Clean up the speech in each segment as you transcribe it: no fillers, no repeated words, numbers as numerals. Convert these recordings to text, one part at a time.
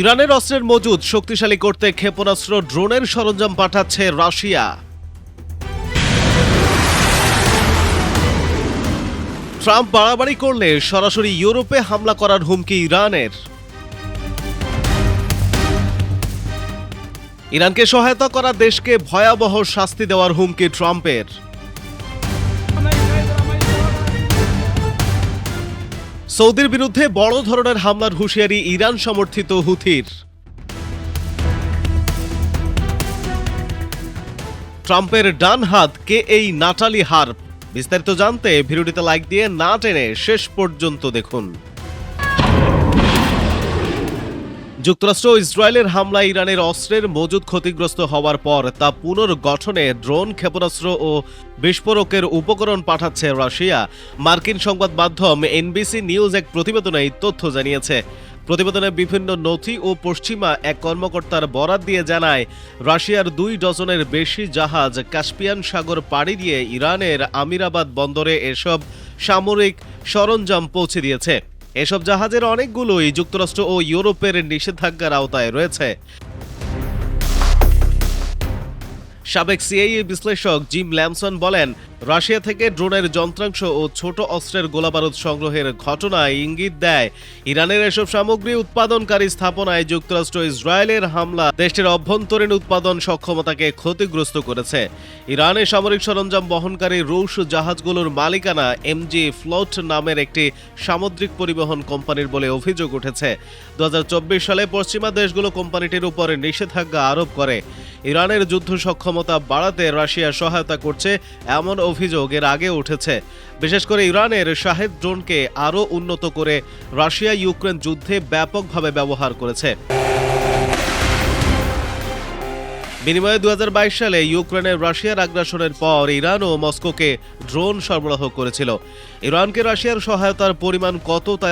ইরানের অস্ত্রের মজুদ শক্তিশালী করতে ক্ষেপণাস্ত্র ড্রোনের সরঞ্জাম পাঠাচ্ছে রাশিয়া। ট্রাম্প বাড়াবাড়ি করলে সরাসরি ইউরোপে হামলা করার হুমকি ইরানের। ইরানকে সহায়তা করা দেশকে ভয়াবহ শাস্তি দেওয়ার হুমকি ট্রাম্পের। সৌদির বিরুদ্ধে বড় ধরনের হামলার হুঁশিয়ারি ইরান সমর্থিত হুথির। ট্রাম্পের ডান হাত কে এই নাটালি হার্প? বিস্তারিত জানতে ভিডিওটিতে লাইক দিয়ে না টেনে শেষ পর্যন্ত দেখুন। যুক্তরাষ্ট্র ও ইসরায়েলের হামলায় ইরানের অস্ত্রের মজুদ ক্ষতিগ্রস্ত হওয়ার পর তা পুনর্গঠনে ড্রোন, ক্ষেপণাস্ত্র ও বিস্ফোরকের উপকরণ পাঠাচ্ছে রাশিয়া। মার্কিন সংবাদ মাধ্যম এনবিসি নিউজ এক প্রতিবেদনে এই তথ্য জানিয়েছে। প্রতিবেদনে বিভিন্ন নথি ও পশ্চিমা এক কর্মকর্তার বরাত দিয়ে জানায়, রাশিয়ার 2 ডজনের বেশি জাহাজ কাস্পিয়ান সাগর পাড়ি দিয়ে ইরানের আমিরাবাদ বন্দরে এসব সামরিক সরঞ্জাম পৌঁছে দিয়েছে। এসব জাহাজের অনেকগুলোই যুক্তরাষ্ট্র ও ইউরোপের নিষেধাজ্ঞার আওতায় রয়েছে। সাবেক সিআইএ বিশ্লেষক জিম ল্যামসন বলেন, রাশিয়া থেকে ড্রোনের যন্ত্রাংশ ও ছোট অস্ত্রের গোলাবারুদ সংগ্রহের ঘটনায় ইঙ্গিত দেয় ইরানের এসব সামগ্রী উৎপাদনকারী স্থাপনায় যুক্তরাষ্ট্র ইসরায়েলের হামলা দেশটির অভ্যন্তরীণ উৎপাদন সক্ষমতাকে ক্ষতিগ্রস্ত করেছে। ইরানের সামরিক সরঞ্জাম বহনকারী রুশ জাহাজগুলোর মালিকানা এমজি ফ্লোট নামের একটি সামুদ্রিক পরিবহন কোম্পানির বলে অভিযোগ উঠেছে। 2024 সালে পশ্চিমা দেশগুলো কোম্পানিটির উপর নিষেধাজ্ঞা আরোপ করে। ইরানের যুদ্ধ সক্ষমতা বাড়াতে রাশিয়া সহায়তা করছে এমন অভিযোগ এর আগে উঠেছে। বিশেষ করে ইরানের শাহেদ ড্রোনকে আরও উন্নত করে রাশিয়া ইউক্রেন যুদ্ধে ব্যাপকভাবে ব্যবহার করেছে। বিনিময়ে 2022 সালে ইউক্রেনের রাশিয়ার আগ্রাসনের পর ইরান ও মস্কোকে ড্রোন সরবরাহ করেছিল। ইরানকে রাশিয়ার সহায়তার পরিমাণ কত তা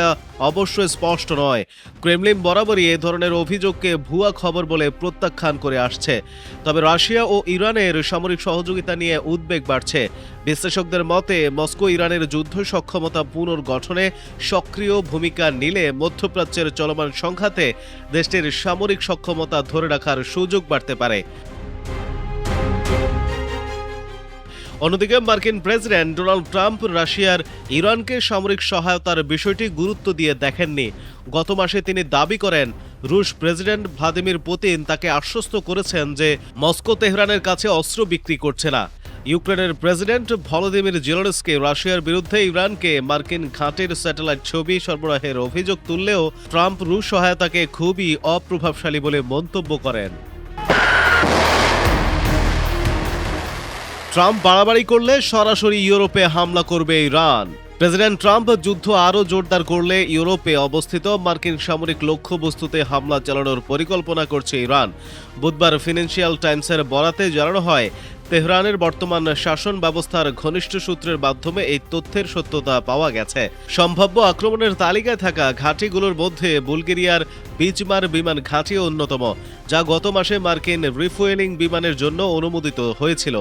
অবশ্যই স্পষ্ট নয়। ক্রেমলিন বরাবরই এ ধরনের অভিযোগকে ভুয়া খবর বলে প্রত্যাখ্যান করে আসছে। তবে রাশিয়া ও ইরানের সামরিক সহযোগিতা নিয়ে উদ্বেগ বাড়ছে। বিশ্লেষকদের মতে, মস্কো ইরানের যুদ্ধ সক্ষমতা পুনর্গঠনে সক্রিয় ভূমিকা নিলে মধ্যপ্রাচ্যের চলমান সংঘাতে দেশটির সামরিক সক্ষমতা ধরে রাখার সুযোগ বাড়তে পারে। অন্যদিকে মার্কিন প্রেসিডেন্ট ডোনাল্ড ট্রাম্প রাশিয়ার ইরানকে সামরিক সহায়তার বিষয়টি গুরুত্ব দিয়ে দেখেননি। গত মাসে তিনি দাবি করেন, রুশ প্রেসিডেন্ট ভ্লাদিমির পুতিন তাকে আশ্বস্ত করেছেন যে মস্কো তেহরানের কাছে অস্ত্র বিক্রি করছে না। ইউক্রেনের প্রেসিডেন্ট ভলোদিমির জেলেনস্কি রাশিয়ার বিরুদ্ধে ইরানকে মার্কিন ঘাঁটির স্যাটেলাইট ছবি সরবরাহের অভিযোগ তুললেও ট্রাম্প রুশ সহায়তাকে খুবই অপ্রভাবশালী বলে মন্তব্য করেন। ট্রাম্প বাড়াবাড়ি করলে সরাসরি ইউরোপে হামলা করবে ইরান। প্রেসিডেন্ট ট্রাম্প যুদ্ধ আরও জোরদার করলে ইউরোপে অবস্থিত মার্কিন সামরিক লক্ষ্যবস্তুতে হামলা চালানোর পরিকল্পনা করছে ইরান। বুধবার ফিনান্সিয়াল টাইমসের বরাতে জানানো হয়, তেহরানের বর্তমান শাসন ব্যবস্থার ঘনিষ্ঠ সূত্রের মাধ্যমে এই তথ্যের সত্যতা পাওয়া গেছে। সম্ভাব্য আক্রমণের তালিকায় থাকা ঘাঁটিগুলোর মধ্যে বুলগেরিয়ার বিচমার বিমান ঘাঁটিও অন্যতম, যা গত মাসে মার্কিন রিফুয়েলিং বিমানের জন্য অনুমোদিত হয়েছিল।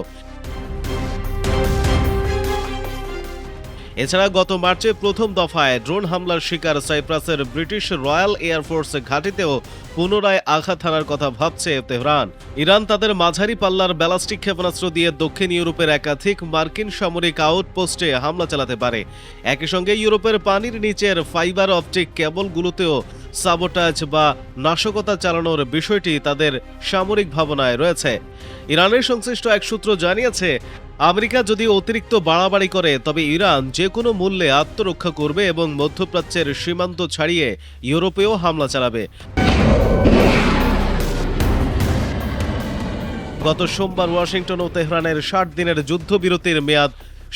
এছাড়া গত মার্চে প্রথম দফায় ড্রোন হামলার শিকার সাইপ্রাসের ব্রিটিশ রয়্যাল এয়ারফোর্স ঘাঁটিতেও পুনরায় আঘাত হানার কথা ভাবছে তেহরান। ইরান তাদের মাঝারি পাল্লার ব্যালাস্টিক ক্ষেপণাস্ত্র দিয়ে দক্ষিণ ইউরোপের একাধিক মার্কিন সামরিক আউটপোস্টে হামলা চালাতে পারে। একই সঙ্গে ইউরোপের পানির নিচের ফাইবার অপটিক কেবলগুলোতেও সাবোটাজ বা নাশকতা চালানোর বিষয়টি তাদের সামরিক ভাবনায় রয়েছে। ইরানের সংশ্লিষ্ট এক সূত্র জানিয়েছে, আমেরিকা যদি অতিরিক্ত বাড়াবাড়ি করে তবে ইরান যে কোনো মূল্যে আত্মরক্ষা করবে এবং মধ্যপ্রাচ্যের সীমান্ত ছাড়িয়ে ইউরোপেও হামলা চালাবে। গত সোমবার ওয়াশিংটন ও তেহরানের 60 দিনের যুদ্ধবিরতির মেয়াদ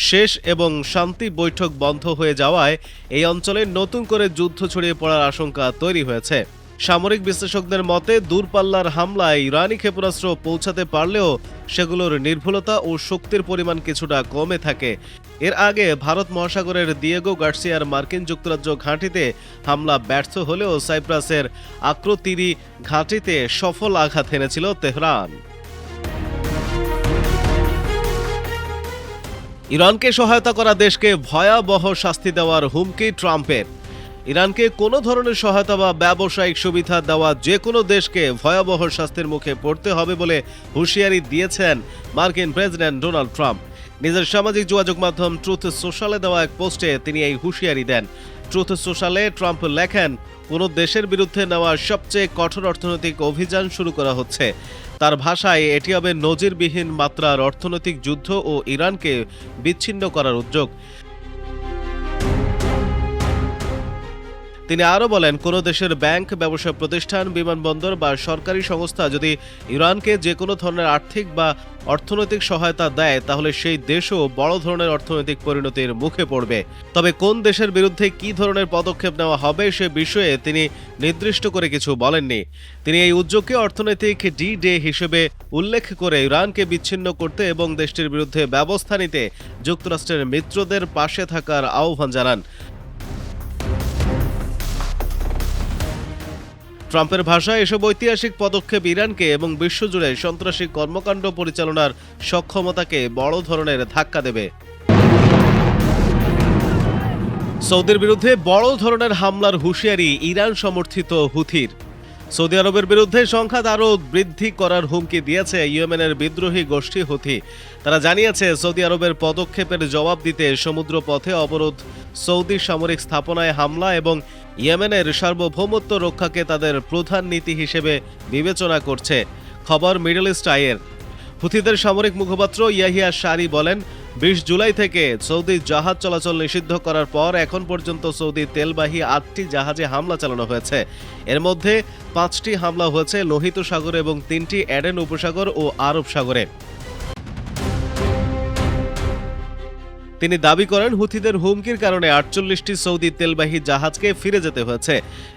শেষ এবং শান্তি বৈঠক বন্ধ হয়ে যাওয়ায় এই অঞ্চলে নতুন করে যুদ্ধ ছড়িয়ে পড়ার আশঙ্কা তৈরি হয়েছে। সামরিক বিশ্লেষকদের মতে, দূরপাল্লার হামলায় ইরানি ক্ষেপণাস্ত্র পৌঁছাতে পারলেও সেগুলোর নির্ভুলতা ও শক্তির পরিমাণ কিছুটা কমে থাকে। এর আগে ভারত মহাসাগরের দিয়েগো গার্সিয়ার মার্কিন যুক্তরাজ্য ঘাঁটিতে হামলা ব্যর্থ হলেও সাইপ্রাসের আক্রোতিরি ঘাঁটিতে সফল আঘাত হেনেছিল তেহরান। ইরানকে সহায়তা করা দেশকে ভয়াবহ শাস্তি দেওয়ার হুমকি ট্রাম্পের। ইরানকে কোনো ধরনের সহায়তা বা ব্যবসায়িক সুবিধা দেওয়া যে কোনো দেশকে ভয়াবহ শাস্তির মুখে পড়তে হবে বলে হুঁশিয়ারি দিয়েছেন মার্কিন প্রেসিডেন্ট ডোনাল্ড ট্রাম্প। নিজের সামাজিক যোগাযোগ মাধ্যম ট্রুথ সোশ্যালে দেওয়া এক পোস্টে তিনি এই হুঁশিয়ারি দেন। ট্রুথ সোশ্যালে ট্রাম্প লেখেন, কোনো দেশের বিরুদ্ধে নেওয়া সবচেয়ে কঠোর অর্থনৈতিক অভিযান শুরু করা হচ্ছে। তার ভাষায় এটি হবে নজিরবিহীন মাত্রার অর্থনৈতিক যুদ্ধ ও ইরানকে বিচ্ছিন্ন করার উদ্যোগ। তিনি আরও বলেন, কোনো দেশের ব্যাংক, ব্যবসা প্রতিষ্ঠান, বিমানবন্দর বা সরকারি সংস্থা যদি ইরানকে যে কোনো ধরনের আর্থিক বা অর্থনৈতিক সহায়তা দেয় তাহলে সেই দেশও বড় ধরনের অর্থনৈতিক পরিণতির মুখে পড়বে। তবে কোন দেশের বিরুদ্ধে কী ধরনের পদক্ষেপ নেওয়া হবে সে বিষয়ে তিনি নির্দিষ্ট করে কিছু বলেননি। তিনি এই উদ্যোগকে অর্থনৈতিক ডি-ডে হিসেবে উল্লেখ করে ইরানকে বিচ্ছিন্ন করতে এবং দেশটির বিরুদ্ধে ব্যবস্থা নিতে যুক্তরাষ্ট্রের মিত্রদের পাশে থাকার আহ্বান জানান। ট্রাম্পের ভাষায় এসব ঐতিহাসিক পদক্ষেপ ইরানকে এবং বিশ্বজুড়ে সন্ত্রাসী কর্মকাণ্ড পরিচালনার সক্ষমতাকে বড় ধরনের ধাক্কা দেবে। সৌদির বিরুদ্ধে বড় ধরনের হামলার হুঁশিয়ারি ইরান সমর্থিত হুথির। সৌদি আরবের বিরুদ্ধে সংঘাত আরও বৃদ্ধি করার হুমকি দিয়েছে ইয়েমেনের বিদ্রোহী গোষ্ঠী হুথি। তারা জানিয়েছে সৌদি আরবের পদক্ষেপের জবাব দিতে সমুদ্র পথে অবরোধ, সৌদি সামরিক স্থাপনায় হামলা এবং ইয়েমেনের সার্বভৌমত্ব রক্ষাকে তাদের প্রধান নীতি হিসেবে বিবেচনা করছে। খবর মিডল ইস্ট আইয়ের। হুথিদের সামরিক মুখপাত্র ইয়াহিয়া শারি বলেন, ২০ জুলাই থেকে সৌদি জাহাজ চলাচল নিষিদ্ধ করার পর এখন পর্যন্ত সৌদি তেলবাহী ৮টি জাহাজে হামলা চালানো হয়েছে। এর মধ্যে ৫টি হামলা হয়েছে লোহিত সাগরে এবং ৩টি এডেন উপসাগর ও আরব সাগরে। তিনি দাবি করেন, হুথিদের হুমকির কারণে ৪৮টি সৌদি তেলবাহী জাহাজকে ফিরে যেতে হয়েছে।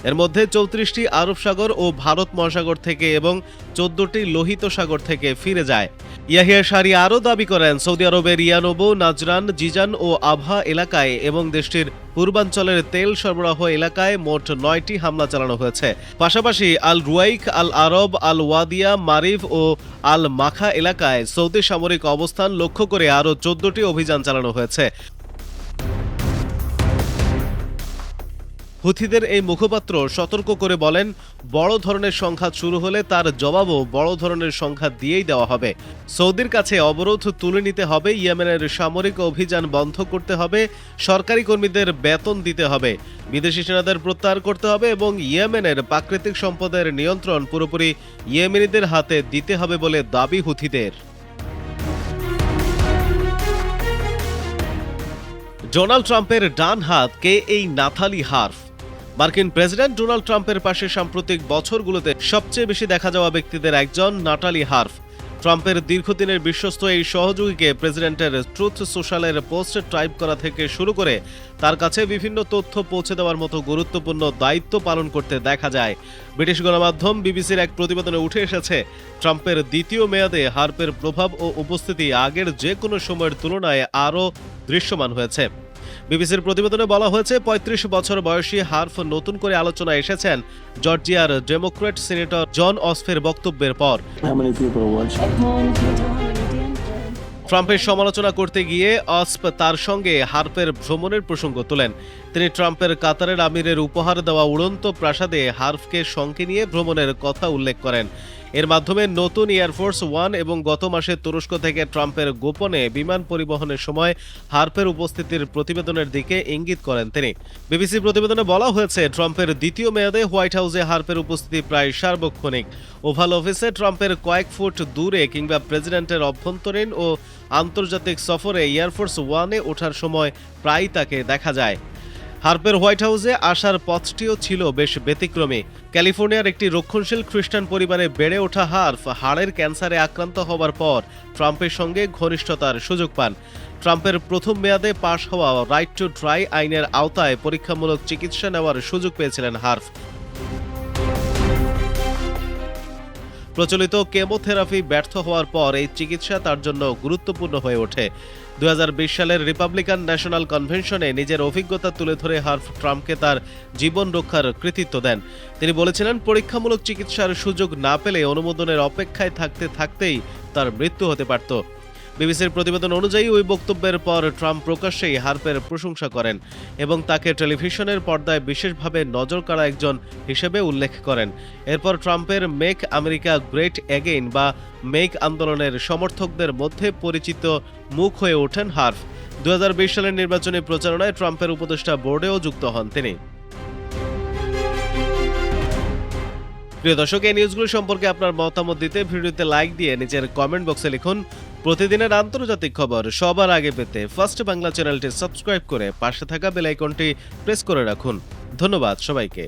এর মধ্যে ৩৪টি আরব সাগর ও ভারত মহাসাগর থেকে এবং ১৪টি লোহিত সাগর থেকে ফিরে যায়। ইয়াহিয়া শারি আরও দাবি করেন, সৌদি আরবের ইয়ানোবো, নাজরান, জিজান ও আভা এলাকায় এবং দেশটির পূর্বাঞ্চলের তেল সরবরাহ এলাকায় মোট ৯টি হামলা চালানো হয়েছে। পাশাপাশি আল রুয়াইক, আল আরব, আল ওয়াদিয়া, মারিফ ও আল মাখা এলাকায় সৌদি সামরিক অবস্থান লক্ষ্য করে আরও ১৪টি অভিযান চালানো হয়েছে। হুথিদের এই মুখপাত্র সতর্ক করে বলেন, বড় ধরনের সংঘাত শুরু হলে তার জবাবও বড় ধরনের সংঘাত দিয়েই দেওয়া হবে। সৌদির কাছে অবরোধ তুলে নিতে হবে, ইয়েমেনের সামরিক অভিযান বন্ধ করতে হবে, সরকারি কর্মীদের বেতন দিতে হবে, বিদেশি সেনাদের প্রত্যাহার করতে হবে এবং ইয়েমেনের প্রাকৃতিক সম্পদের নিয়ন্ত্রণ পুরোপুরি ইয়েমেনিদের হাতে দিতে হবে বলে দাবি হুথিদের। ডোনাল্ড ট্রাম্পের ডান হাত কে এই নাথালি হার্ফ? মার্কিন প্রেসিডেন্ট ডোনাল্ড ট্রাম্পের পাশে সাম্প্রতিক বছরগুলোতে সবচেয়ে বেশি দেখা যাওয়া ব্যক্তিদের একজন নাটালি হার্ফ। ট্রাম্পের দীর্ঘদিনের বিশ্বস্ত এই সহযোগীকে প্রেসিডেন্টের ট্রুথ সোশ্যালের পোস্ট টাইপ করা থেকে শুরু করে তার কাছে বিভিন্ন তথ্য পৌঁছে দেওয়ার মতো গুরুত্বপূর্ণ দায়িত্ব পালন করতে দেখা যায়। ব্রিটিশ গণমাধ্যম বিবিসির এক প্রতিবেদনে উঠে এসেছে, ট্রাম্পের দ্বিতীয় মেয়াদে হার্ফের প্রভাব ও উপস্থিতি আগের যে কোনো সময়ের তুলনায় আরও দৃশ্যমান হয়েছে। বিবিসির প্রতিবেদনে বলা হয়েছে, ৩৫ বছর বয়সী হার্ফ নতুন করে আলোচনায় এসেছেন জর্জিয়ার ডেমোক্র্যাট সিনেটর জন অসফের বক্তব্যের পর। ট্রাম্পের সমালোচনা করতে গিয়ে অসফ তার সঙ্গে হার্ফের ভ্রমণের প্রসঙ্গ তোলেন। তিনি ট্রাম্পের কাতারের আমিরের উপহার দেওয়া উড়ন্ত প্রাসাদে হার্ফকে সঙ্গে নিয়ে ভ্রমণের কথা উল্লেখ করেন। এর মাধ্যমে নতুন এয়ারফোর্স ওয়ান এবং গত মাসে তুরস্ক থেকে ট্রাম্পের গোপনে বিমান পরিবহনের সময় হার্ফের উপস্থিতির প্রতিবেদনের দিকে ইঙ্গিত করেন তিনি। বিবিসি প্রতিবেদনে বলা হয়েছে, ট্রাম্পের দ্বিতীয় মেয়াদে হোয়াইট হাউসে হার্ফের উপস্থিতি প্রায় সার্বক্ষণিক। ওভাল অফিসে ট্রাম্পের কয়েক ফুট দূরে কিংবা প্রেসিডেন্টের অভ্যন্তরীণ ও আন্তর্জাতিক সফরে এয়ারফোর্স ওয়ানে ওঠার সময় প্রায়ই তাকে দেখা যায়। হার্পের হোয়াইট হাউসে আসার পথটিও ছিল বেশ ব্যতিক্রমী। ক্যালিফোর্নিয়ার একটি রক্ষণশীল খ্রিস্টান পরিবারে বেড়ে ওঠা হার্ফ হাড়ের ক্যান্সারে আক্রান্ত হওয়ার পর ট্রাম্পের সঙ্গে ঘনিষ্ঠতার সুযোগ পান। ট্রাম্পের প্রথম মেয়াদে পাশ হওয়া রাইট টু ট্রাই আইনের আওতায় পরীক্ষামূলক চিকিৎসা নেওয়ার সুযোগ পেয়েছিলেন হার্ফ। প্রচলিত কেমোথেরাপি ব্যর্থ হওয়ার পর এই চিকিৎসা তার জন্য গুরুত্বপূর্ণ হয়ে ওঠে। ২০২০ সালের রিপাবলিকান ন্যাশনাল কনভেনশনে নিজের অভিজ্ঞতা তুলে ধরে হার্ফ ট্রাম্পকে তার জীবন রক্ষার কৃতিত্ব দেন। তিনি বলেছিলেন, পরীক্ষামূলক চিকিৎসার সুযোগ না পেলে অনুমোদনের অপেক্ষায় থাকতে থাকতেই তার মৃত্যু হতে পারত। বিবিসির প্রতিবেদন অনুযায়ী ওই বক্তব্যের পর ট্রাম্প প্রকাশ্যেই হার্পের প্রশংসা করেন এবং তাকে টেলিভিশনের পর্দায় বিশেষভাবে নজর কাড়া একজন হিসেবে উল্লেখ করেন। এরপর ট্রাম্পের মেক আমেরিকা গ্রেট এগেইন বা মেক আন্দোলনের সমর্থকদের মধ্যে পরিচিত মুখ হয়ে ওঠেন হার্প। 2020 সালের নির্বাচনী প্রচারণায় ট্রাম্পের উপদেষ্টা বোর্ডেও যুক্ত হন তিনি। প্রিয় দর্শক, এই নিউজগুলো সম্পর্কে আপনার মতামত দিতে ভিডিওতে লাইক দিয়ে নিচের কমেন্ট বক্সে লিখুন। প্রতিদিনের আন্তর্জাতিক খবর সবার আগে পেতে ফার্স্ট বাংলা চ্যানেলটি সাবস্ক্রাইব করে পাশে থাকা বেল আইকনটি প্রেস করে রাখুন। ধন্যবাদ সবাইকে।